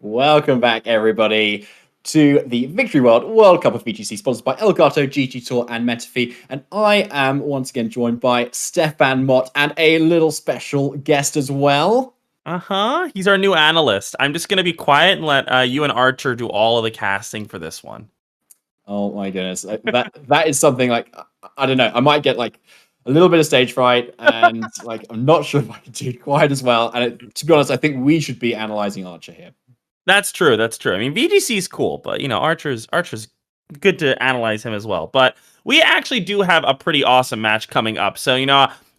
Welcome back, everybody, to the Victory World Cup of VGC, sponsored by Elgato, GG Tour, and Metafi. And I am once again joined by Stefan Mott and a little special guest as well. He's our new analyst. I'm just going to be quiet and let you and Archer do all of the casting for this one. Oh my goodness, that is something like I don't know. I might get like a little bit of stage fright, and like I'm not sure if I can do it quite as well. And to be honest, I think we should be analyzing Archer here. That's true. That's true. I mean, VGC is cool, but Archer's good to analyze him as well. But we actually do have a pretty awesome match coming up. So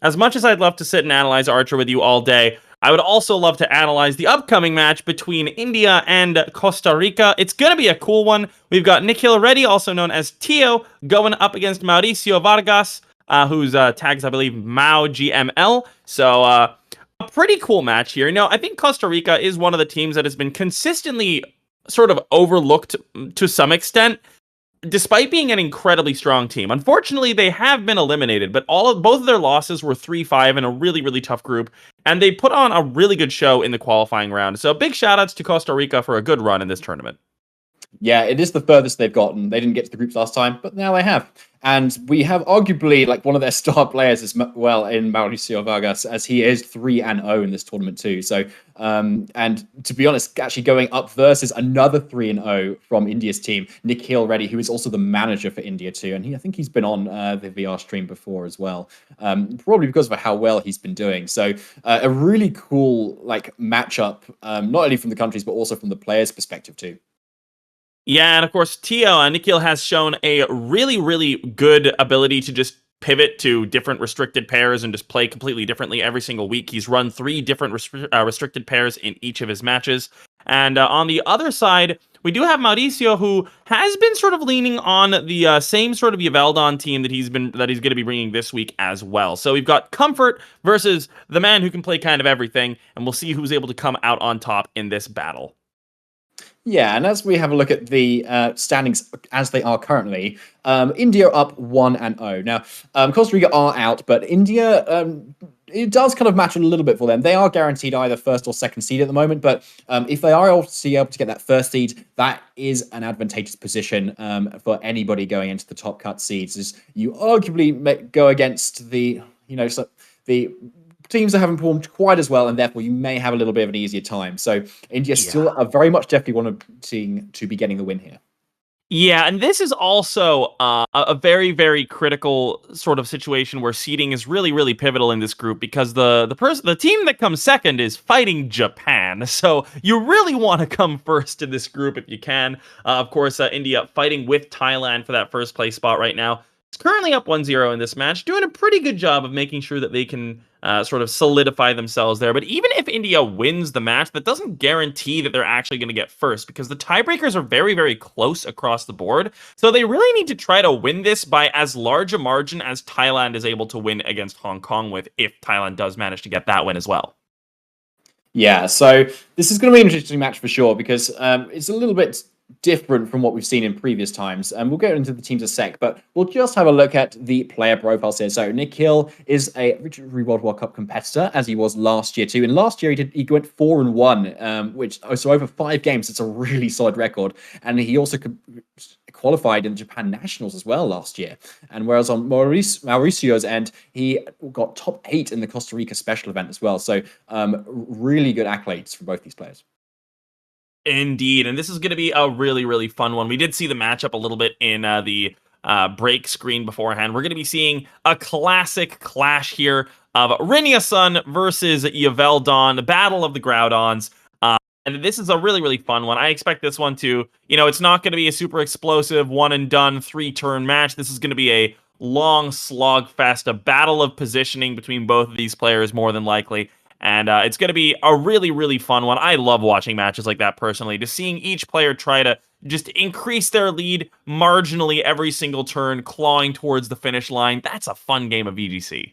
as much as I'd love to sit and analyze Archer with you all day, I would also love to analyze the upcoming match between India and Costa Rica. It's going to be a cool one. We've got Nikhil Reddy, also known as Tio, going up against Mauricio Vargas, whose tags, I believe, Mao GML. So, a pretty cool match here. I think Costa Rica is one of the teams that has been consistently sort of overlooked to some extent, despite being an incredibly strong team. Unfortunately, they have been eliminated, but both of their losses were 3-5 in a really, really tough group, and they put on a really good show in the qualifying round. So big shout-outs to Costa Rica for a good run in this tournament. Yeah, it is the furthest they've gotten. They didn't get to the groups last time, but now they have. And we have arguably like one of their star players as well in Mauricio Vargas, as he is 3-0 in this tournament too. So, and to be honest, actually going up versus another 3-0 from India's team, Nikhil Reddy, who is also the manager for India too. And I think he's been on the VR stream before as well, probably because of how well he's been doing. So a really cool like matchup, not only from the countries, but also from the players' perspective too. Yeah, and of course, Nikhil has shown a really, really good ability to just pivot to different restricted pairs and just play completely differently every single week. He's run 3 different restricted pairs in each of his matches. And on the other side, we do have Mauricio, who has been sort of leaning on the same sort of Yveldon team that he's going to be bringing this week as well. So we've got Comfort versus the man who can play kind of everything, and we'll see who's able to come out on top in this battle. Yeah, and as we have a look at the standings as they are currently, India up 1-0. Now, Costa Rica are out, but India, it does kind of matter a little bit for them. They are guaranteed either first or second seed at the moment, but if they are able to get that first seed, that is an advantageous position for anybody going into the top cut seeds. As you arguably go against the teams that haven't performed quite as well, and therefore you may have a little bit of an easier time. So India still are very much definitely wanting to be getting the win here. Yeah, and this is also a very, very critical sort of situation where seeding is really, really pivotal in this group, because the team that comes second is fighting Japan. So you really want to come first in this group if you can. Of course, India fighting with Thailand for that first place spot right now. It's currently up 1-0 in this match, doing a pretty good job of making sure that they can sort of solidify themselves there. But even if India wins the match, that doesn't guarantee that they're actually going to get first, because the tiebreakers are very, very close across the board. So they really need to try to win this by as large a margin as Thailand is able to win against Hong Kong with, if Thailand does manage to get that win as well. Yeah, so this is going to be an interesting match for sure, because it's a little bit different from what we've seen in previous times, and we'll get into the teams in a sec, but we'll just have a look at the player profiles here. So Nikhil is a Victory World Cup competitor, as he was last year too, and last year he went 4-1, which so over 5 games, it's a really solid record, and he also qualified in the Japan Nationals as well last year. And whereas on Mauricio's end, he got top 8 in the Costa Rica special event as well. So really good accolades for both these players. Indeed, and this is going to be a really, really fun one. We did see the matchup a little bit in the break screen beforehand. We're going to be seeing a classic clash here of Rinnia-sun versus Yveldon, the Battle of the Groudons. And this is a really, really fun one. I expect this one to, it's not going to be a super explosive one-and-done 3-turn match. This is going to be a long slog fest, a battle of positioning between both of these players, more than likely. And it's going to be a really, really fun one. I love watching matches like that personally. Just seeing each player try to just increase their lead marginally every single turn, clawing towards the finish line. That's a fun game of VGC.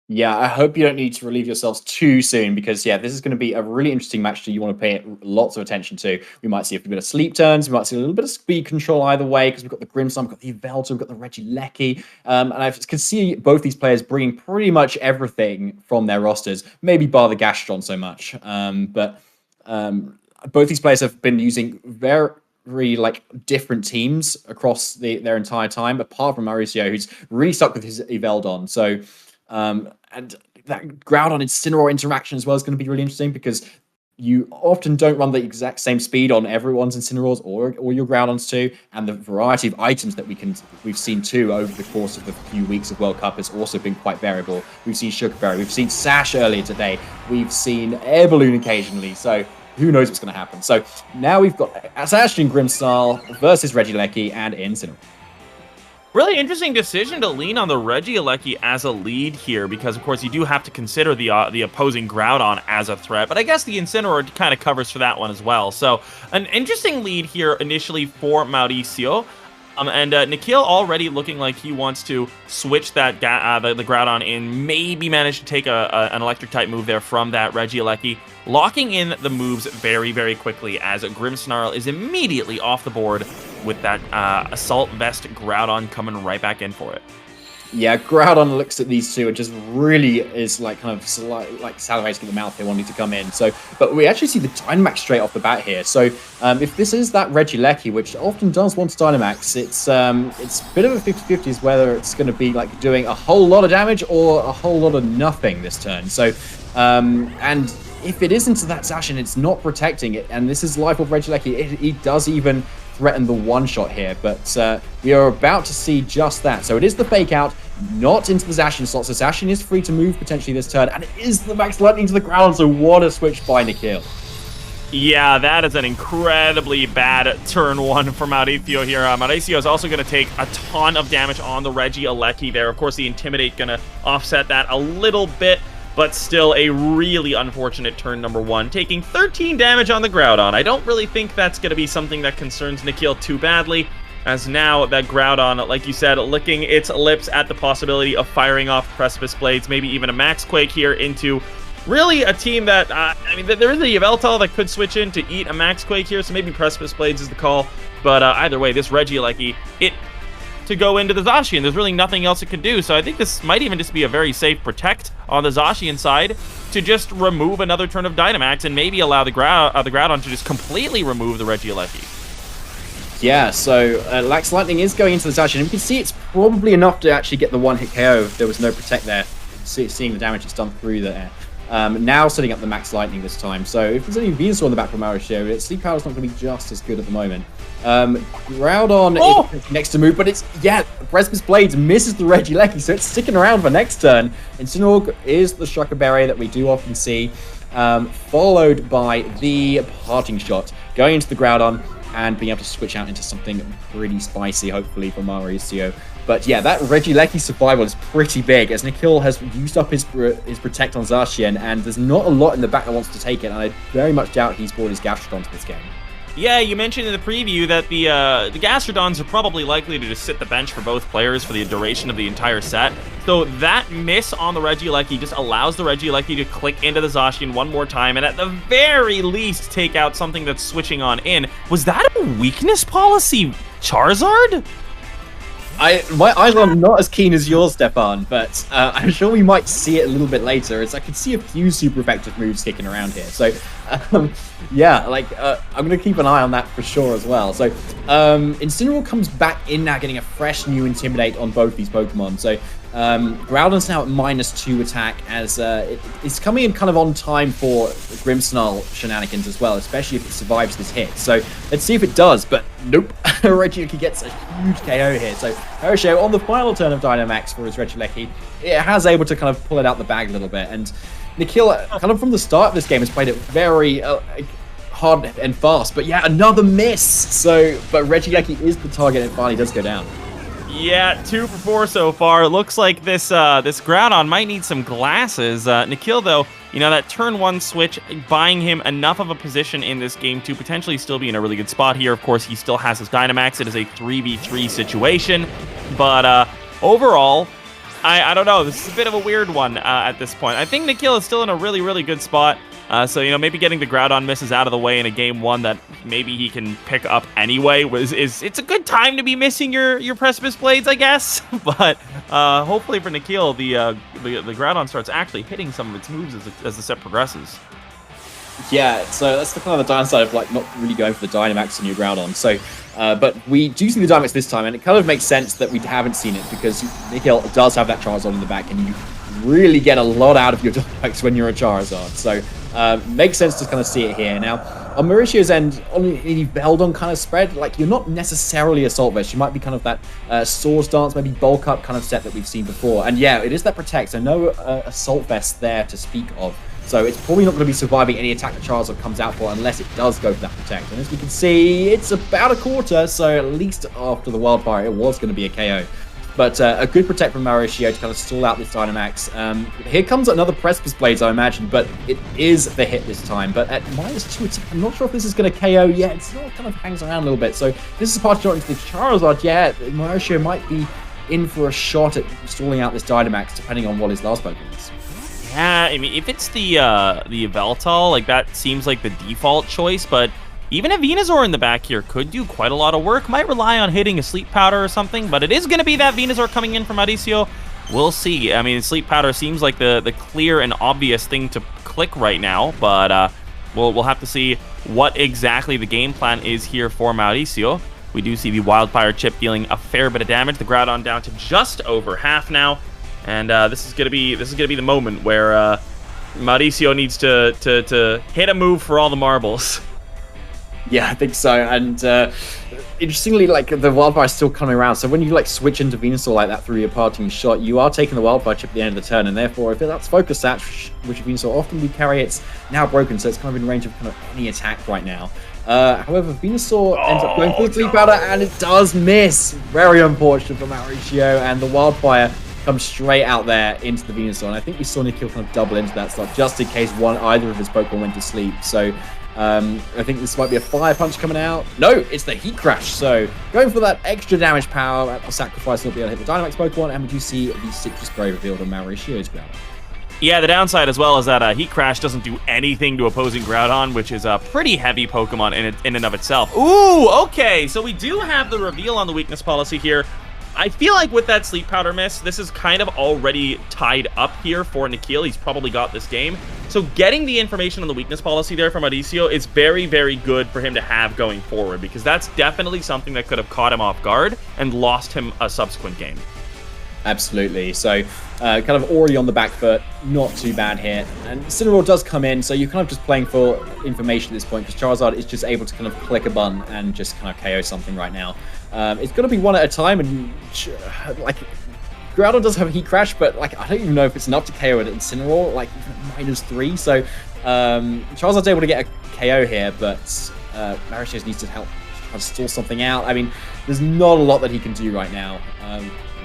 Yeah, I hope you don't need to relieve yourselves too soon, because yeah, this is going to be a really interesting match that you want to pay lots of attention to. We might see a bit of sleep turns, we might see a little bit of speed control either way, because we've got the Grimstorm, we've got the Yveltal, we've got the Regieleki, and I can see both these players bringing pretty much everything from their rosters, maybe bar the Gastron so much, but both these players have been using very like different teams across their entire time, apart from Mauricio, who's really stuck with his Eveldon. So, and that Groudon Incineroar interaction as well is going to be really interesting because you often don't run the exact same speed on everyone's Incineroars or your Groudons too, and the variety of items that we've seen too over the course of the few weeks of World Cup has also been quite variable. We've seen Sugar Berry, we've seen Sash earlier today, we've seen Air Balloon occasionally, so who knows what's going to happen. So now we've got Sash and Grimmsnarl versus Regieleki and Incineroar. Really interesting decision to lean on the Regieleki as a lead here, because of course you do have to consider the opposing Groudon as a threat, but I guess the Incineroar kind of covers for that one as well. So an interesting lead here initially for Mauricio. And Nikhil already looking like he wants to switch that the Groudon in, maybe manage to take an electric-type move there from that Regieleki, locking in the moves very, very quickly as Grimmsnarl is immediately off the board with that Assault Vest Groudon coming right back in for it. Yeah, Groudon looks at these two and just really is like kind of like salivating in the mouth here, wanting to come in. So, but we actually see the Dynamax straight off the bat here. So, if this is that Regieleki, which often does want to Dynamax, it's a bit of a 50-50 as whether it's going to be like doing a whole lot of damage or a whole lot of nothing this turn. So, and if it isn't to that Zacian, it's not protecting it, and this is Life of Regieleki. It does even threaten the one-shot here, but we are about to see just that. So it is the fake out, not into the Zacian slot, so Zacian is free to move potentially this turn, and it is the Max Lightning to the ground, so what a switch by Nikhil. Yeah, that is an incredibly bad turn one for Mauricio here. Mauricio is also going to take a ton of damage on the Regieleki there. Of course, the Intimidate going to offset that a little bit, but still a really unfortunate turn number one, taking 13 damage on the Groudon. I don't really think that's going to be something that concerns Nikhil too badly, as now that Groudon, like you said, licking its lips at the possibility of firing off Precipice Blades, maybe even a Max Quake here into really a team that, I mean, there is a Yveltal that could switch in to eat a Max Quake here, so maybe Precipice Blades is the call, but either way, this Regieleki, to go into the Zacian. There's really nothing else it can do, so I think this might even just be a very safe protect on the Zacian side to just remove another turn of Dynamax and maybe allow the Groudon to just completely remove the Regieleki. Yeah, so Lax Lightning is going into the Zacian, and we can see it's probably enough to actually get the one-hit KO if there was no protect there, seeing the damage it's done through there. Now setting up the Max Lightning this time, so if there's any Venusaur in the back from Mauricio, its Sleep Power's not going to be just as good at the moment. Groudon is next to move, but it's, yeah, Precipice Blades misses the Regieleki, so it's sticking around for next turn. Incineroar is the Sucker Berry that we do often see, followed by the Parting Shot, going into the Groudon and being able to switch out into something pretty spicy, hopefully, for Mauricio. But yeah, that Regieleki survival is pretty big, as Nikhil has used up his Protect on Zacian, and there's not a lot in the back that wants to take it, and I very much doubt he's brought his Gastrodon to this game. Yeah, you mentioned in the preview that the Gastrodons are probably likely to just sit the bench for both players for the duration of the entire set. So that miss on the Regieleki just allows the Regieleki to click into the Zacian one more time, and at the very least take out something that's switching on in. Was that a weakness policy Charizard? My eyes are not as keen as yours, Stefan, but I'm sure we might see it a little bit later, as I can see a few super effective moves kicking around here. So, yeah, like, I'm going to keep an eye on that for sure as well. So, Incineroar comes back in now, getting a fresh new Intimidate on both these Pokemon. So, Groudon's now at -2 attack, as it's coming in kind of on time for Grimmsnarl shenanigans as well, especially if it survives this hit. So let's see if it does, but nope. Regieleki gets a huge KO here. So Mauricio, on the final turn of Dynamax for his Regieleki, it has able to kind of pull it out the bag a little bit. And Nikhil, kind of from the start of this game, has played it very hard and fast. But yeah, another miss. So, but Regieleki is the target and finally does go down. Yeah, 2 for 4 so far. It looks like this Groudon might need some glasses. Nikhil, though, you know, that turn 1 switch buying him enough of a position in this game to potentially still be in a really good spot here. Of course, he still has his Dynamax. It is a 3v3 situation. But overall, I don't know. This is a bit of a weird one at this point. I think Nikhil is still in a really, really good spot. So, you know, maybe getting the Groudon misses out of the way in a game 1 that maybe he can pick up anyway it's a good time to be missing your Precipice Blades, I guess. But hopefully for Nikhil, the Groudon starts actually hitting some of its moves as the set progresses. Yeah, so that's the kind of the downside of like not really going for the Dynamax on your Groudon. So, but we do see the Dynamax this time, and it kind of makes sense that we haven't seen it because Nikhil does have that Charizard in the back, and you really get a lot out of your Dynamax when you're a Charizard. So, makes sense to kind of see it here. Now, on Mauricio's end, on the Beldon kind of spread, like you're not necessarily Assault Vest. You might be kind of that Swords Dance, maybe Bulk Up kind of set that we've seen before. And yeah, it is that Protect, so no Assault Vest there to speak of. So it's probably not going to be surviving any attack that Charizard comes out for unless it does go for that Protect. And as we can see, it's about a quarter, so at least after the Wildfire, it was going to be a KO. But a good Protect from Mauricio to kind of stall out this Dynamax. Here comes another Precipice Blades, I imagine, but it is the hit this time. But at -2 attack, I'm not sure if this is going to KO yet. It still kind of hangs around a little bit. So this is part of into the Charizard. Yeah, Mauricio might be in for a shot at stalling out this Dynamax, depending on what his last Pokemon is. Yeah, I mean, if it's the Yveltal, like that seems like the default choice, but even a Venusaur in the back here could do quite a lot of work. Might rely on hitting a Sleep Powder or something, but it is going to be that Venusaur coming in from Mauricio. We'll see. I mean, Sleep Powder seems like the clear and obvious thing to click right now, but we'll have to see what exactly the game plan is here for Mauricio. We do see the Wildfire Chip dealing a fair bit of damage. The Groudon down to just over half now. And this is gonna be the moment where Mauricio needs to hit a move for all the marbles. Yeah, I think so. And interestingly, like the Wildfire is still coming around. So when you like switch into Venusaur like that through your parting shot, you are taking the Wildfire Chip at the end of the turn, and therefore if that's Focus Sash, which Venusaur often we carry, it's now broken, so it's kind of in range of kind of any attack right now. However, Venusaur ends up going for the Sleep Powder, and it does miss. Very unfortunate for Mauricio, and the Wildfire comes straight out there into the Venusaur. And I think we saw Nikhil kind of double into that slot just in case either of his Pokemon went to sleep. So I think this might be a Fire Punch coming out. No, it's the Heat Crash. So going for that extra damage power at the sacrifice will be able to hit the Dynamax Pokemon. And we do see the Citrus Spray revealed on Mauricio's Groudon. Yeah, the downside as well is that Heat Crash doesn't do anything to opposing Groudon, which is a pretty heavy Pokemon in and of itself. Ooh, okay, so we do have the reveal on the weakness policy here. I feel like with that Sleep Powder miss, this is kind of already tied up here for Nikhil. He's probably got this game. So getting the information on the weakness policy there from Mauricio is very, very good for him to have going forward, because that's definitely something that could have caught him off guard and lost him a subsequent game. Absolutely. So kind of already on the back foot, not too bad here. And Incineroar does come in, so you're kind of just playing for information at this point, because Charizard is just able to kind of click a button and just kind of KO something right now. It's going to be one at a time, and like Groudon does have a Heat Crash, but like I don't even know if it's enough to KO an Incineroar, like -3. So Charizard's able to get a KO here, but Mauricio's needs to help try to stall something out. I mean, there's not a lot that he can do right now.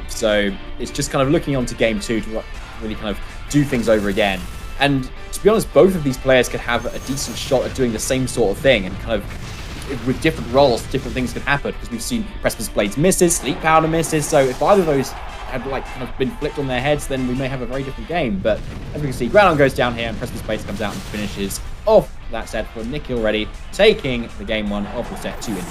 So it's just kind of looking on to game 2 to really kind of do things over again. And to be honest, both of these players could have a decent shot at doing the same sort of thing, and kind of with different roles, different things could happen, because we've seen Precipice Blades misses, Sleep Powder misses. So if either of those had like kind of been flipped on their heads, then we may have a very different game. But as we can see, Groudon goes down here, and Precipice Blades comes out and finishes off that set for Nikhil Reddy, taking the game 1 of the set 2 in.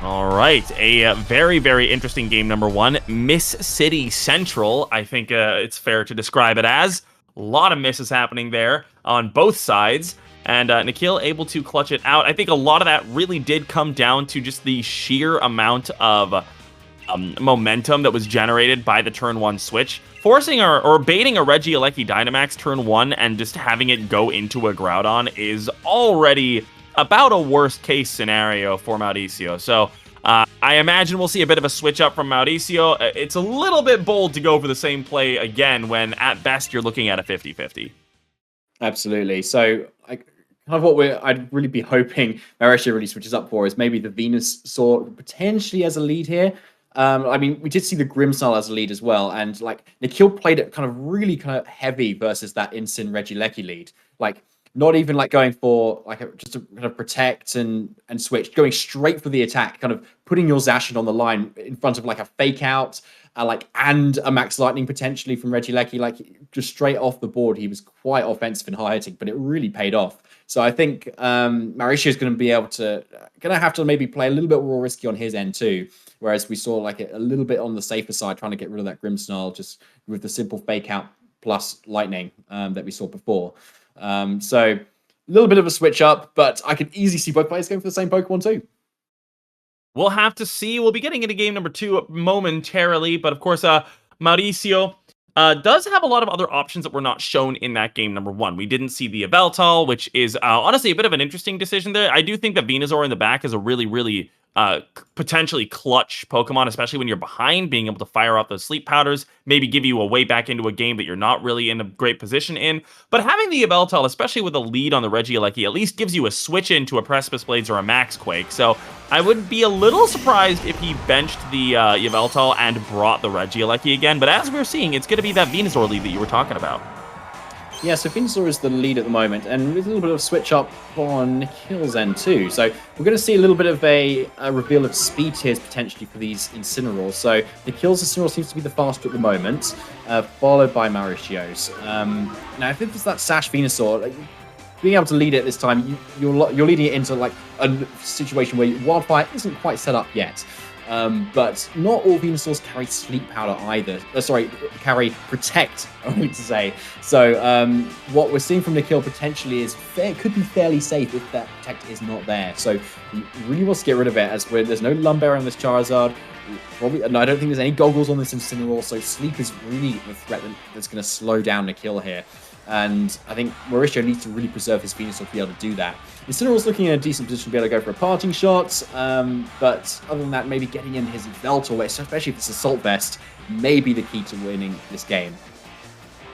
All right, a very, very interesting game number 1, Miss City Central. I think it's fair to describe it as. A lot of misses happening there on both sides, and Nikhil able to clutch it out. I think a lot of that really did come down to just the sheer amount of momentum that was generated by the turn 1 switch, forcing or baiting a Regieleki Dynamax turn 1 and just having it go into a Groudon is already about a worst case scenario for Mauricio. So I imagine we'll see a bit of a switch up from Mauricio. It's a little bit bold to go for the same play again when at best you're looking at a 50-50. Absolutely. So kind of what I'd really be hoping Mauricio really switches up for is maybe the Venusaur potentially as a lead here. I mean, we did see the Grimmsnarl as a lead as well, and like Nikhil played it kind of really kind of heavy versus that Incin Regieleki lead. Like not even like going for like just a kind of protect and switch, going straight for the attack, kind of putting your Zacian on the line in front of like a fake out, and a Max Lightning potentially from Regieleki, like just straight off the board. He was quite offensive and high hitting, but it really paid off. So I think Mauricio is going to be able to, have to maybe play a little bit more risky on his end too. Whereas we saw like a little bit on the safer side, trying to get rid of that Grimmsnarl just with the simple fake out plus Lightning that we saw before. So a little bit of a switch up, but I could easily see both players going for the same Pokemon too. We'll have to see. We'll be getting into game number 2 momentarily, but of course, Mauricio does have a lot of other options that were not shown in that game number 1. We didn't see the Yveltal, which is honestly a bit of an interesting decision there. I do think that Venusaur in the back is a really, really potentially clutch Pokemon, especially when you're behind, being able to fire off those sleep powders, maybe give you a way back into a game that you're not really in a great position in. But having the Yveltal, especially with a lead on the Regieleki, at least gives you a switch into a Precipice Blades or a Max Quake. So I would be a little surprised if he benched the Yveltal and brought the Regieleki again. But as we're seeing, it's going to be that Venusaur lead that you were talking about. Yeah, so Venusaur is the lead at the moment, and with a little bit of switch up on Nikhil's end too. So we're going to see a little bit of a reveal of speed tiers potentially for these Incineroars. So Nikhil's Incineroar seems to be the faster at the moment, followed by Mauricio's. Now, if it's that Sash Venusaur, like, being able to lead it this time, you're leading it into like a situation where Wildfire isn't quite set up yet. But not all Venusaurs carry Sleep Powder either. Carry Protect, only to say. So what we're seeing from Nikhil potentially is could be fairly safe if that Protect is not there. So he really wants to get rid of it, as there's no Lumberry on this Charizard. No, I don't think there's any Goggles on this Incineroar, so Sleep is really the threat that's going to slow down Nikhil here. And I think Mauricio needs to really preserve his Venusaur to be able to do that. Incineroar's looking in a decent position to be able to go for a parting shot, but other than that, maybe getting in his Yveltal, especially if it's Assault Vest, may be the key to winning this game.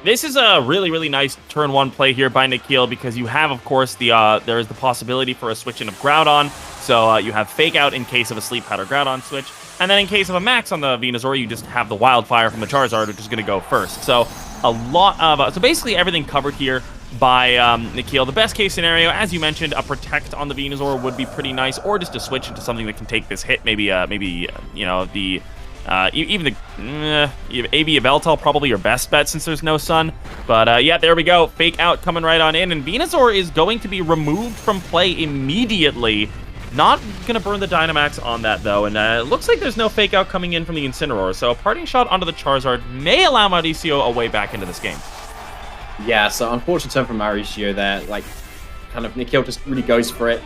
This is a really, really nice turn 1 play here by Nikhil, because you have, of course, there is the possibility for a switch in of Groudon, so you have Fake Out in case of a Sleep Powder Groudon switch, and then in case of a Max on the Venusaur, you just have the Wildfire from the Charizard, which is going to go first. So a lot of so basically everything covered here by Nikhil. The best case scenario, as you mentioned, a Protect on the Venusaur would be pretty nice, or just to switch into something that can take this hit. Maybe you know, the even the AB Yveltal, probably your best bet since there's no Sun. But yeah, there we go. Fake Out coming right on in, and Venusaur is going to be removed from play immediately. Not going to burn the Dynamax on that, though, and it looks like there's no Fake Out coming in from the Incineroar, so a parting shot onto the Charizard may allow Mauricio a way back into this game. Yeah, so unfortunate turn from Mauricio there. Like, kind of Nikhil just really goes for it,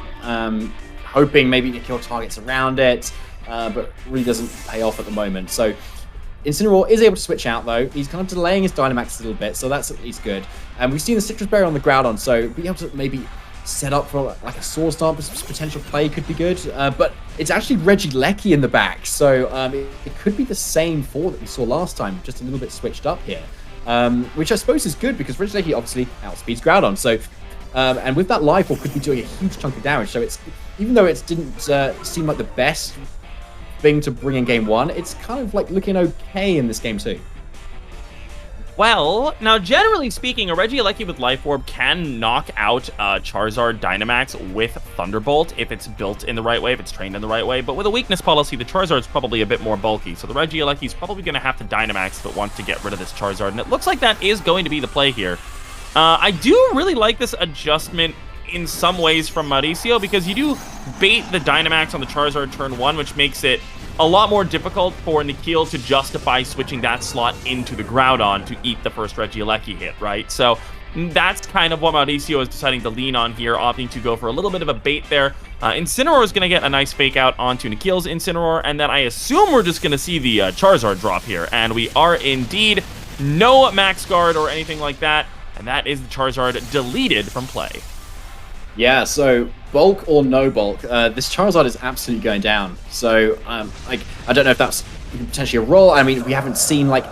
hoping maybe Nikhil targets around it, but really doesn't pay off at the moment. So Incineroar is able to switch out, though. He's kind of delaying his Dynamax a little bit, so that's at least good. And we've seen the Citrus Berry on the Groudon, so being able to maybe set up for like a Swords Dance potential play could be good, but it's actually Regieleki in the back, so it could be the same 4 that we saw last time, just a little bit switched up here, which I suppose is good because Regieleki obviously outspeeds Groudon, so and with that Life Orb could be doing a huge chunk of damage. So it's, even though it didn't seem like the best thing to bring in game 1, it's kind of like looking okay in this game 2. Well, now generally speaking, a Regieleki with Life Orb can knock out Charizard Dynamax with Thunderbolt if it's built in the right way, if it's trained in the right way. But with a weakness policy, the Charizard's probably a bit more bulky, so the Regieleki's probably going to have to Dynamax if it wants to get rid of this Charizard, and it looks like that is going to be the play here. I do really like this adjustment in some ways from Mauricio, because you do bait the Dynamax on the Charizard turn 1, which makes it a lot more difficult for Nikhil to justify switching that slot into the Groudon to eat the first Regieleki hit, right? So that's kind of what Mauricio is deciding to lean on here, opting to go for a little bit of a bait there. Incineroar is going to get a nice Fake Out onto Nikhil's Incineroar, and then I assume we're just going to see the Charizard drop here, and we are indeed. No Max Guard or anything like that, and that is the Charizard deleted from play. Yeah, so bulk or no bulk, this Charizard is absolutely going down. So, like, I don't know if that's potentially a roll. I mean, we haven't seen, like,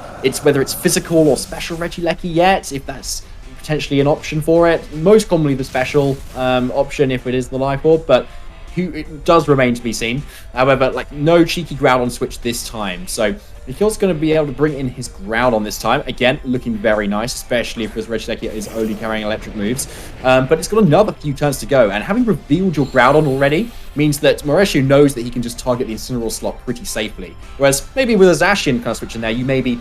whether it's physical or special Regieleki yet, if that's potentially an option for it. Most commonly the special option if it is the Life Orb, but it does remain to be seen. However, like, no cheeky Groudon switch this time. So Nikhil's going to be able to bring in his Groudon this time. Again, looking very nice, especially if this Regieleki is only carrying electric moves. But it's got another few turns to go, and having revealed your Groudon already means that Mauricio knows that he can just target the Incineroar slot pretty safely. Whereas maybe with a Zacian kind of switch in there, you maybe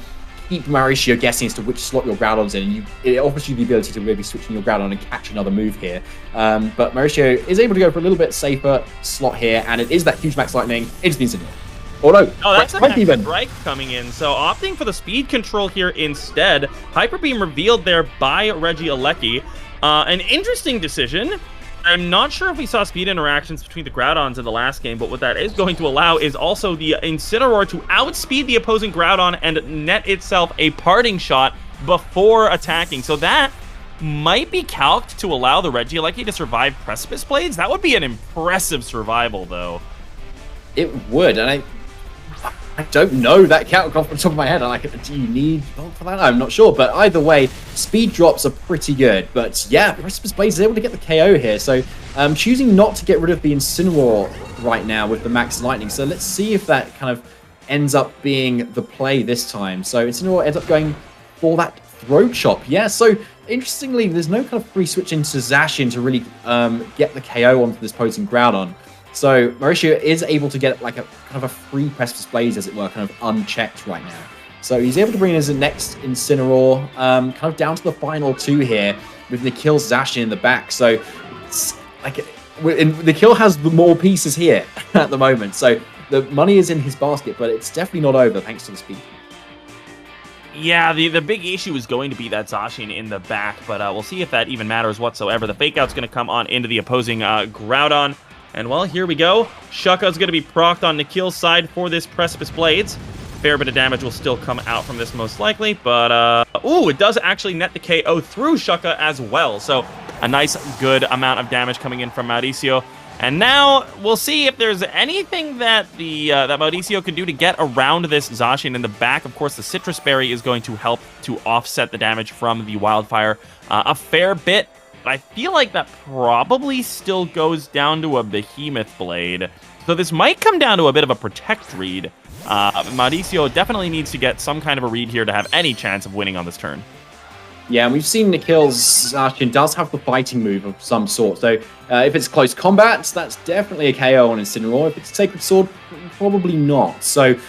keep Mauricio guessing as to which slot your Groudon's in, and it offers you the ability to maybe switch in your Groudon and catch another move here. But Mauricio is able to go for a little bit safer slot here, and it is that huge Max Lightning into the Incineroar. Oh no! Oh, that's a Hyper Strike coming in. So opting for the speed control here instead. Hyper Beam revealed there by Regieleki. An interesting decision. I'm not sure if we saw speed interactions between the Groudons in the last game, but what that is going to allow is also the Incineroar to outspeed the opposing Groudon and net itself a parting shot before attacking. So that might be calced to allow the Regieleki to survive Precipice Blades. That would be an impressive survival, though. It would, and I don't know that count off the top of my head. Do you need bulk for that? I'm not sure, but either way, speed drops are pretty good. But yeah, Precipice Blades is able to get the KO here, so choosing not to get rid of the Incineroar right now with the Max Lightning. So let's see if that kind of ends up being the play this time. So Incineroar ends up going for that Throat Chop. Yeah, so interestingly, there's no kind of free switch into Zacian to really get the KO onto this opposing Groudon. So Mauricio is able to get like a kind of a free Precipice Blades, as it were, kind of unchecked right now. So he's able to bring in his next Incineroar, kind of down to the final two here with Nikhil Zacian in the back. So it's like Nikhil has the more pieces here at the moment. So the money is in his basket, but it's definitely not over thanks to the speed. Yeah, the big issue is going to be that Zacian in the back, but we'll see if that even matters whatsoever. The fake out's going to come on into the opposing Groudon. And, well, here we go. Shucka's going to be procced on Nikhil's side for this Precipice Blades. Fair bit of damage will still come out from this most likely, but, ooh, it does actually net the KO through Shucka as well. So, a nice, good amount of damage coming in from Mauricio. And now, we'll see if there's anything that that Mauricio can do to get around this Zacian in the back. Of course, the Citrus Berry is going to help to offset the damage from the Wildfire a fair bit. But I feel like that probably still goes down to a Behemoth Blade. So this might come down to a bit of a Protect read. Mauricio definitely needs to get some kind of a read here to have any chance of winning on this turn. Yeah, and we've seen Nikhil's Zacian does have the fighting move of some sort. So if it's close combat, that's definitely a KO on Incineroar. If it's Sacred Sword, probably not. So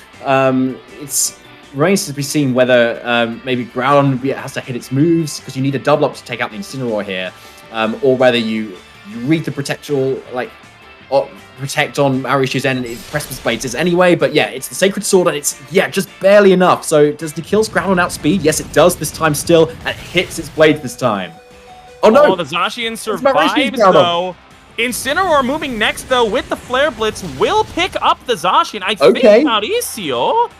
it's remains to be seen whether maybe Groudon has to hit its moves, because you need a double up to take out the Incineroar here, or whether you read the protectual, like, protect on Mauricio's end and Precipice Blades anyway. But yeah, it's the Sacred Sword, and it's, yeah, just barely enough. So does Nikhil's Groudon outspeed? Yes, it does this time still, and it hits its blades this time. Oh no! Oh, the Zacian survives, though. Incineroar moving next, though, with the Flare Blitz, will pick up the Zacian. I think Mauricio,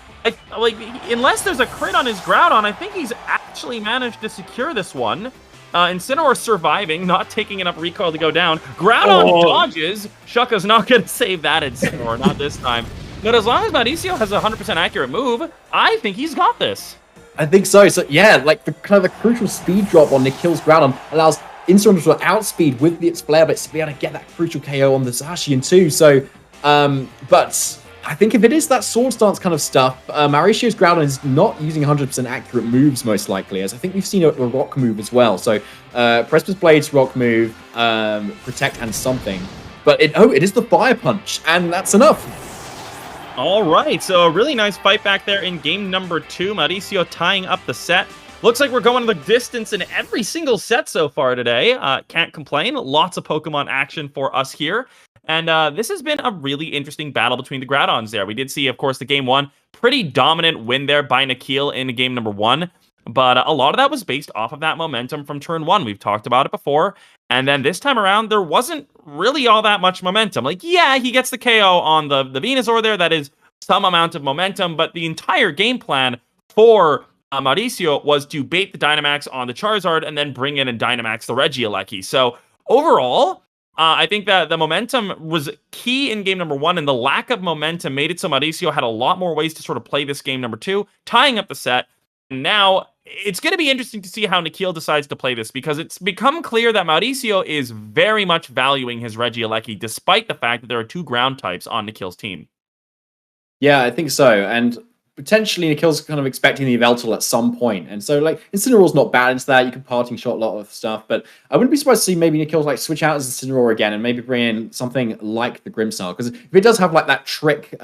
unless there's a crit on his Groudon, I think he's actually managed to secure this one. Incineroar surviving, not taking enough recoil to go down. Groudon dodges. Shucka's not going to save that Incineroar, not this time. But as long as Mauricio has a 100% accurate move, I think he's got this. I think so. So yeah, like the kind of the crucial speed drop on Nikhil's Groudon allows Incineroar to outspeed with its Flare Blitz to be able to get that crucial KO on the Zacian too. So, but I think if it is that Sword Stance kind of stuff, Mauricio's Groudon is not using 100% accurate moves, most likely, as I think we've seen a rock move as well. So, Precipice Blades, rock move, protect, and something. But it is the Fire Punch, and that's enough. All right, so a really nice fight back there in game number 2. Mauricio tying up the set. Looks like we're going the distance in every single set so far today. Can't complain. Lots of Pokemon action for us here. And this has been a really interesting battle between the Groudons there. We did see, of course, the game 1. Pretty dominant win there by Nikhil in game number 1. But a lot of that was based off of that momentum from turn 1. We've talked about it before. And then this time around, there wasn't really all that much momentum. Like, yeah, he gets the KO on the Venusaur there. That is some amount of momentum. But the entire game plan for Mauricio was to bait the Dynamax on the Charizard and then bring in and Dynamax the Regieleki. So overall, I think that the momentum was key in game number 1, and the lack of momentum made it so Mauricio had a lot more ways to sort of play this game number 2, tying up the set. And now it's going to be interesting to see how Nikhil decides to play this, because it's become clear that Mauricio is very much valuing his Regieleki, despite the fact that there are 2 ground types on Nikhil's team. Yeah, I think so. And potentially Nikhil's kind of expecting the Yveltal at some point. And so, like, Incineroar's not bad into that. You can parting shot a lot of stuff. But I wouldn't be surprised to see maybe Nikhil, like, switch out as Incineroar again and maybe bring in something like the Grimmsnarl. Because if it does have, like, that trick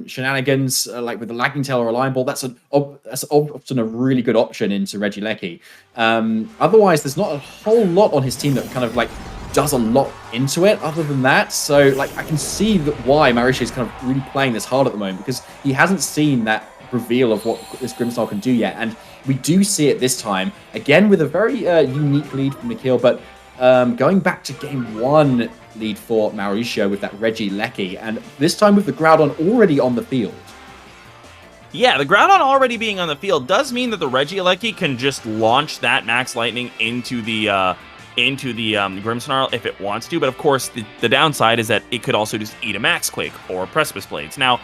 shenanigans, like with a Lagging Tail or a Line Ball, that's often a really good option into Regieleki. Otherwise, there's not a whole lot on his team that kind of, like, does a lot into it other than that. So, like, I can see that why Mauricio is kind of really playing this hard at the moment, because he hasn't seen that reveal of what this Grimmsnarl can do yet. And we do see it this time, again with a very unique lead from Nikhil, but going back to game 1 lead for Mauricio with that Regieleki, and this time with the Groudon already on the field. Yeah, the Groudon already being on the field does mean that the Regieleki can just launch that Max Lightning into the Grimmsnarl if it wants to, but of course the downside is that it could also just eat a Max Quake or Precipice Blades. Now,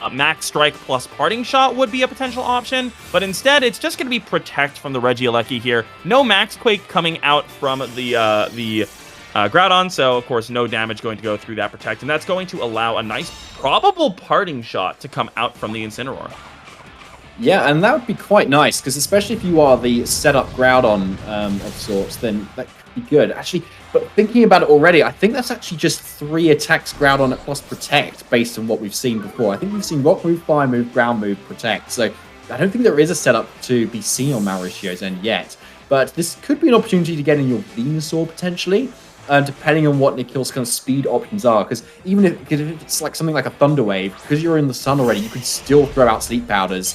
a Max Strike plus Parting Shot would be a potential option, but instead it's just going to be Protect from the Regieleki here. No Max Quake coming out from the Groudon, so of course no damage going to go through that Protect, and that's going to allow a nice probable Parting Shot to come out from the Incineroar. Yeah, and that would be quite nice, because especially if you are the setup Groudon of sorts, then that could be good. Actually, but thinking about it already, I think that's actually just 3 attacks Groudon at plus Protect, based on what we've seen before. I think we've seen Rock Move, Fire Move, Ground Move, Protect, so I don't think there is a setup to be seen on Mauricio's end yet. But this could be an opportunity to get in your Venusaur, potentially, depending on what Nikhil's kind of speed options are, because even if it's like something like a Thunder Wave, because you're in the sun already, you could still throw out Sleep Powders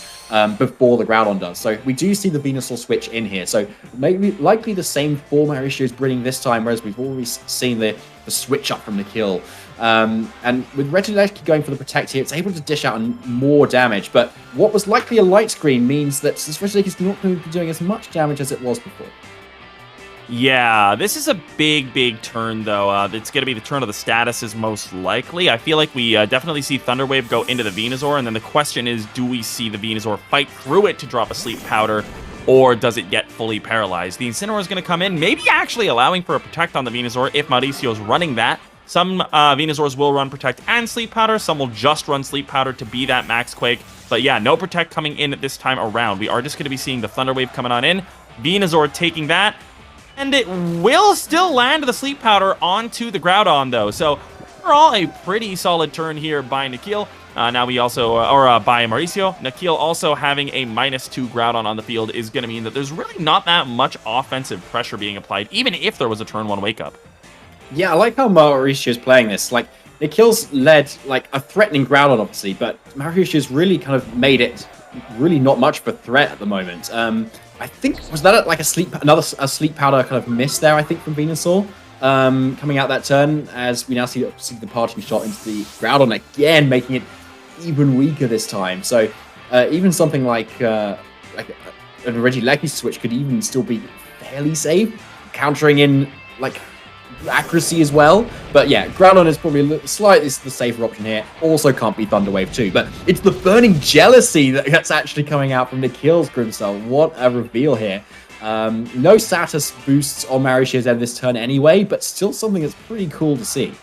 before the Groudon does. So we do see the Venusaur switch in here. So maybe likely the same form Mauricio's bringing this time, whereas we've always seen the switch up from Nikhil. And with Regieleki going for the Protect here, it's able to dish out more damage. But what was likely a light screen means that this Regieleki is not going to be doing as much damage as it was before. Yeah, this is a big turn, though. It's going to be the turn of the statuses, most likely. I feel like we definitely see Thunder Wave go into the Venusaur, and then the question is, do we see the Venusaur fight through it to drop a Sleep Powder, or does it get fully paralyzed? The Incineroar is going to come in, maybe actually allowing for a Protect on the Venusaur if Mauricio's running that. Some Venusaurs will run Protect and Sleep Powder, some will just run Sleep Powder to be that Max Quake. But yeah, no Protect coming in at this time around. We are just going to be seeing the Thunder Wave coming on in, Venusaur taking that, and it will still land the Sleep Powder onto the Groudon, though. So, overall, a pretty solid turn here by Nikhil. Now we also, by Mauricio. Nikhil also having a -2 Groudon on the field is going to mean that there's really not that much offensive pressure being applied, even if there was a turn 1 wake-up. Yeah, I like how Mauricio's playing this. Like, Nikhil's led, like, a threatening Groudon, obviously, but Mauricio's really kind of made it really not much of a threat at the moment. I think, was that like a Sleep Powder kind of miss there, I think, from Venusaur, coming out that turn, as we now see the Parting Shot into the Groudon again, making it even weaker this time. So even something like a Regieleki switch could even still be fairly safe, countering in like accuracy as well. But yeah, Groudon is probably slightly the safer option here. Also can't be Thunder Wave too, but it's the Burning Jealousy that's actually coming out from Nikhil's Grimmsnarl. What a reveal here. No status boosts on Mauricio's end this turn anyway, but still something that's pretty cool to see.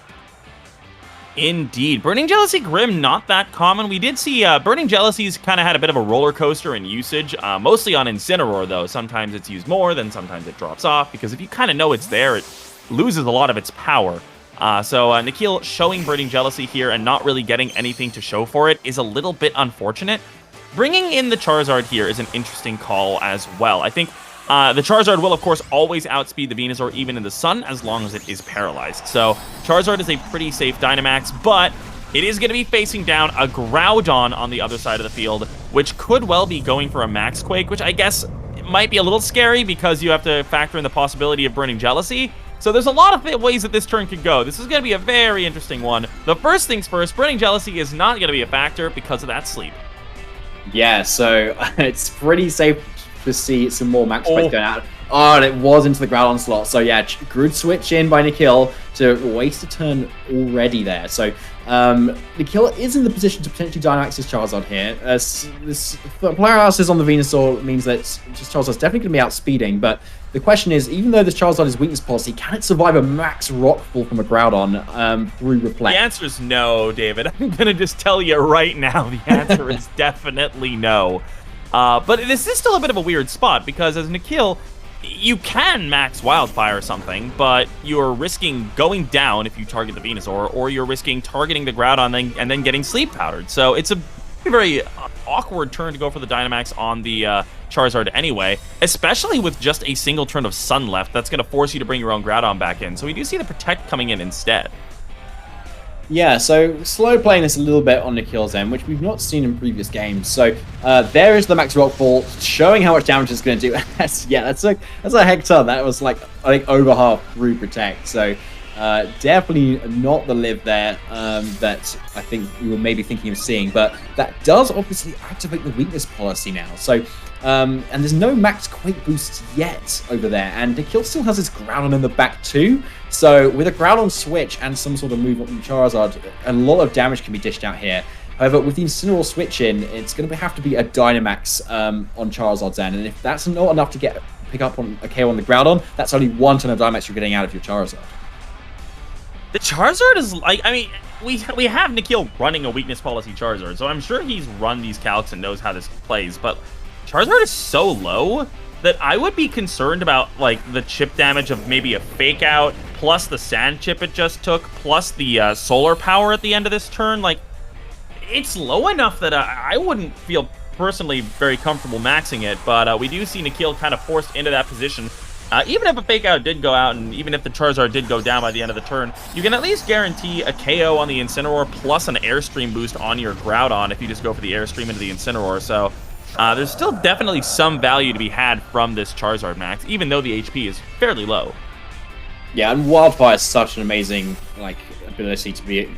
Indeed. Burning Jealousy Grim, not that common. We did see Burning Jealousy's kind of had a bit of a roller coaster in usage, mostly on Incineroar, though. Sometimes it's used more, then sometimes it drops off, because if you kind of know it's there, it loses a lot of its power. So Nikhil showing Burning Jealousy here and not really getting anything to show for it is a little bit unfortunate. Bringing in the Charizard here is an interesting call as well. I think the Charizard will, of course, always outspeed the Venusaur even in the sun as long as it is paralyzed. So Charizard is a pretty safe Dynamax, but it is going to be facing down a Groudon on the other side of the field, which could well be going for a Max Quake, which I guess might be a little scary because you have to factor in the possibility of Burning Jealousy. So there's a lot of ways that this turn could go. This is going to be a very interesting one. The first things first, Burning Jealousy is not going to be a factor because of that sleep. Yeah, so it's pretty safe to see some more Max Quakes going out. Oh, and it was into the Groudon slot. So yeah, good switch in by Nikhil to waste a turn already there. So Nikhil is in the position to potentially Dynamax his Charizard here. This player analysis on the Venusaur means that Charizard's definitely going to be outspeeding, but the question is, even though this Charizard is weakness policy, can it survive a max Rockfall from a Groudon through Reflect? The answer is no, David. I'm going to just tell you right now, the answer is definitely no. But this is still a bit of a weird spot, because as Nikhil, you can max Wildfire or something, but you're risking going down if you target the Venusaur, or you're risking targeting the Groudon and then getting Sleep Powdered. So it's a very awkward turn to go for the Dynamax on the Charizard anyway, especially with just a single turn of Sun left. That's going to force you to bring your own Groudon back in. So we do see the Protect coming in instead. Yeah, so slow playing this a little bit on Nikhil's end, which we've not seen in previous games. So there is the max rockfall, showing how much damage it's going to do. that's a heck ton. That was like, I think, over half through Protect. So definitely not the live there that I think we were maybe thinking of seeing. But that does obviously activate the weakness policy now. So and there's no max quake boosts yet over there, and Nikhil still has his Groudon in the back too. So with a Groudon switch and some sort of move on Charizard, a lot of damage can be dished out here. However, with the Incineroar switch in, it's going to have to be a Dynamax on Charizard's end, and if that's not enough to pick up on a KO on the Groudon, that's only 1 ton of Dynamax you're getting out of your Charizard. The Charizard is like, I mean, we have Nikhil running a weakness policy Charizard, so I'm sure he's run these calcs and knows how this plays, but Charizard is so low that I would be concerned about like the chip damage of maybe a fake out, plus the sand chip it just took, plus the solar power at the end of this turn. Like, it's low enough that I wouldn't feel personally very comfortable maxing it, but we do see Nikhil kind of forced into that position. Even if a fake out did go out, and even if the Charizard did go down by the end of the turn, you can at least guarantee a KO on the Incineroar plus an Airstream boost on your Groudon if you just go for the Airstream into the Incineroar. So there's still definitely some value to be had from this Charizard max, even though the HP is fairly low. Yeah, and Wildfire is such an amazing ability to be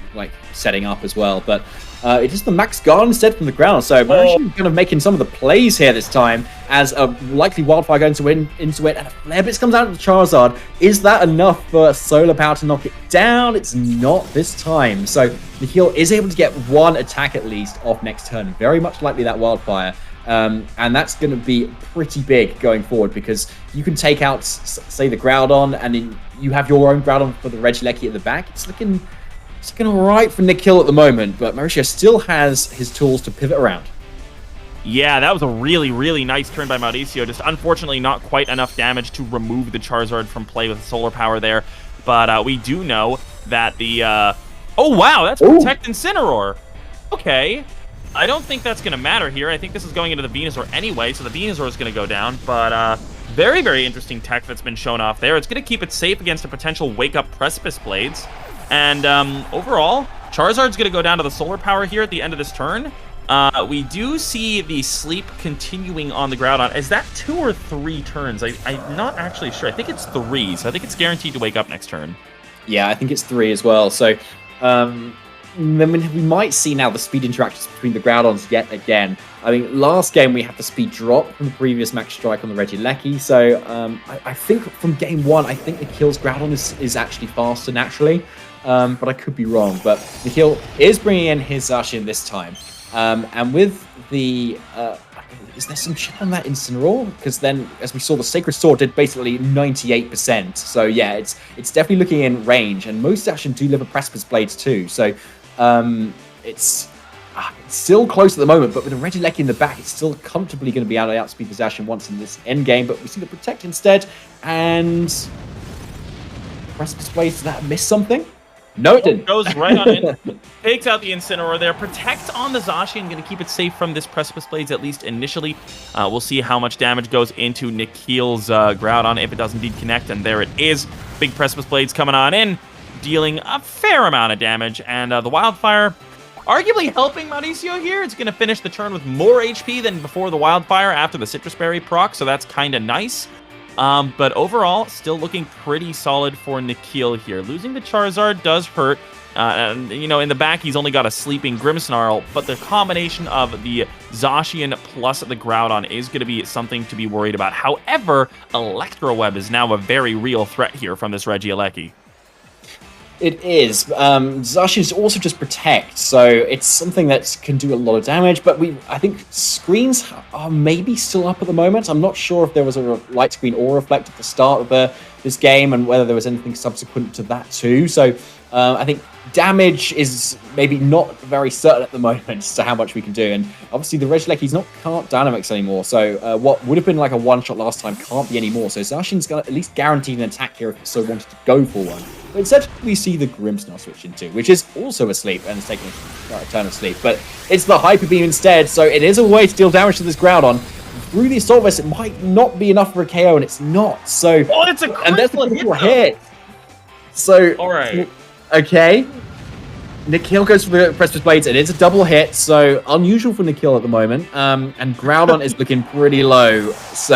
setting up as well, but it is the max guard instead from the ground. So Mauricio kind of making some of the plays here this time, as a likely Wildfire going to win into it, and a Flare Blitz comes out of the Charizard. Is that enough for Solar Power to knock it down? It's not this time. So Nikhil is able to get 1 attack at least off next turn, very much likely that Wildfire. And that's going to be pretty big going forward, because you can take out, say, the Groudon, and then you have your own Groudon for the Regieleki at the back. It's looking all right for Nikhil at the moment, but Mauricio still has his tools to pivot around. Yeah, that was a really, really nice turn by Mauricio. Just unfortunately not quite enough damage to remove the Charizard from play with solar power there. But we do know that the... Oh, wow, that's Protect Incineroar. Okay. I don't think that's going to matter here. I think this is going into the Venusaur anyway, so the Venusaur is going to go down. But very, very interesting tech that's been shown off there. It's going to keep it safe against a potential wake-up Precipice Blades. And overall, Charizard's going to go down to the solar power here at the end of this turn. We do see the sleep continuing on the Groudon. Is that 2 or 3 turns? I'm not actually sure. I think it's 3, so I think it's guaranteed to wake up next turn. Yeah, I think it's 3 as well. So then we might see now the speed interactions between the Groudons yet again. I mean, last game we had the speed drop from the previous max strike on the Regieleki. So I think from game 1, I think Nikhil's Groudon is actually faster naturally. But I could be wrong. But Nikhil is bringing in his Zacian this time. And with the... is there some chip on that Incineroar? Because then, as we saw, the Sacred Sword did basically 98%. So yeah, it's definitely looking in range. And most Zacian do live a Precipice Blades too. So it's still close at the moment. But with a Regieleki in the back, it's still comfortably going to be able to outspeed the Zacian once in this end game. But we see the Protect instead. And... Precipice Blades, did that miss something? No, it didn't. Goes right on in. Takes out the Incineroar there. Protect on the Zacian. Going to keep it safe from this Precipice Blades, at least initially. We'll see how much damage goes into Nikhil's Groudon if it does indeed connect. And there it is. Big Precipice Blades coming on in, dealing a fair amount of damage. And the Wildfire arguably helping Mauricio here. It's going to finish the turn with more HP than before the Wildfire after the Citrus Berry proc. So that's kind of nice. But overall, still looking pretty solid for Nikhil here. Losing the Charizard does hurt. And, you know, in the back, he's only got a sleeping Grimmsnarl, but the combination of the Zacian plus the Groudon is going to be something to be worried about. However, Electroweb is now a very real threat here from this Regieleki. It is. Zacian is also just Protect, so it's something that can do a lot of damage, but I think screens are maybe still up at the moment. I'm not sure if there was a light screen or reflect at the start of this game, and whether there was anything subsequent to that too. So I think damage is maybe not very certain at the moment as to how much we can do, and obviously the Regieleki can't Dynamax anymore, so what would have been like a one-shot last time can't be anymore, so Zacian's got at least guaranteed an attack here if it so wanted to go for one. But instead, we see the Grimmsnarl switch into, which is also asleep and is taking a turn of sleep. But it's the Hyper Beam instead, so it is a way to deal damage to this Groudon. Through the Assault Vest, it might not be enough for a KO, and it's not. So, it's a critical hit. So, all right. Okay. Nikhil goes for the Precipice Blades, and it's a double hit, so unusual for Nikhil at the moment. And Groudon is looking pretty low, so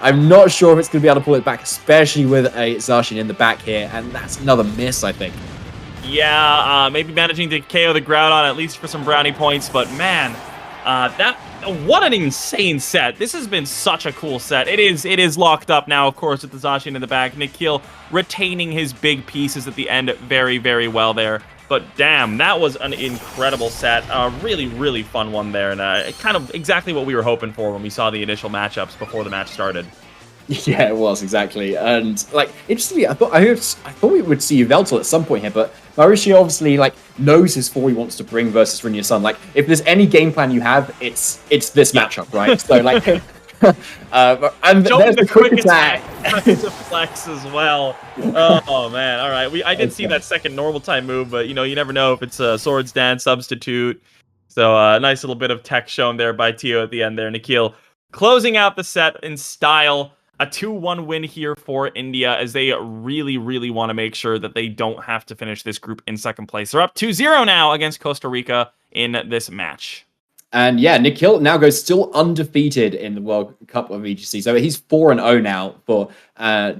I'm not sure if it's going to be able to pull it back, especially with a Zacian in the back here, and that's another miss, I think. Yeah, maybe managing to KO the Groudon at least for some brownie points, but man, what an insane set. This has been such a cool set. It is locked up now, of course, with the Zacian in the back. Nikhil retaining his big pieces at the end very, very well there. But damn, that was an incredible set. Really, really fun one there, and kind of exactly what we were hoping for when we saw the initial matchups before the match started. Yeah, it was exactly, and like interestingly, I thought we would see Yveltal at some point here, but Mauricio obviously like knows his four he wants to bring versus Rinnia Sun. Like, if there's any game plan you have, it's this matchup, right? So like, and there's the quick attack. To flex as well. Oh man, all right. I did see that second normal time move, but you never know if it's a Swords Dance substitute. So nice little bit of tech shown there by Tio at the end there. Nikhil closing out the set in style. A 2-1 win here for India as they really, really want to make sure that they don't have to finish this group in second place. They're up 2-0 now against Costa Rica in this match. And yeah, Nikhil now goes still undefeated in the World Cup of VGC. So he's 4-0 now for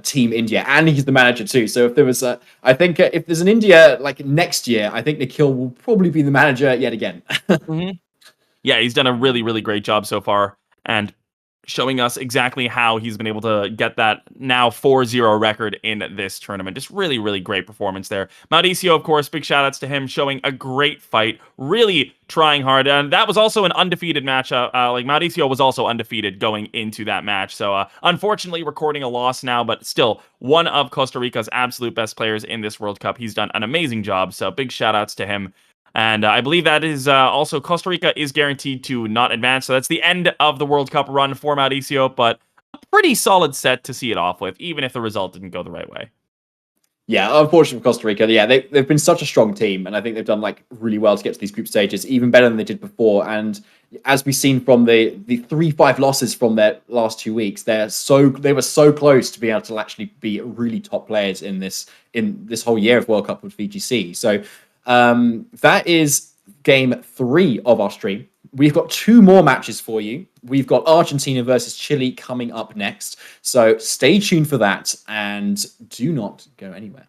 Team India, and he's the manager too. So if there was I think if there's an India like next year, I think Nikhil will probably be the manager yet again. Yeah, he's done a really, really great job so far, and showing us exactly how he's been able to get that now 4-0 record in this tournament. Just really, really great performance there. Mauricio, of course, big shout outs to him, showing a great fight, really trying hard. And that was also an undefeated match. Like Mauricio was also undefeated going into that match. So unfortunately recording a loss now, but still one of Costa Rica's absolute best players in this World Cup. He's done an amazing job. So big shout outs to him. And I believe that is also Costa Rica is guaranteed to not advance. So that's the end of the World Cup run for Mauricio, but a pretty solid set to see it off with, even if the result didn't go the right way. Yeah, unfortunately for Costa Rica, yeah, they've been such a strong team, and I think they've done like really well to get to these group stages, even better than they did before. And as we've seen from the 3-5 losses from their last 2 weeks, they were so close to being able to actually be really top players in this whole year of World Cup with VGC. So that is game 3 of our stream. We've got 2 more matches for you. We've got Argentina versus Chile coming up next. So stay tuned for that and do not go anywhere.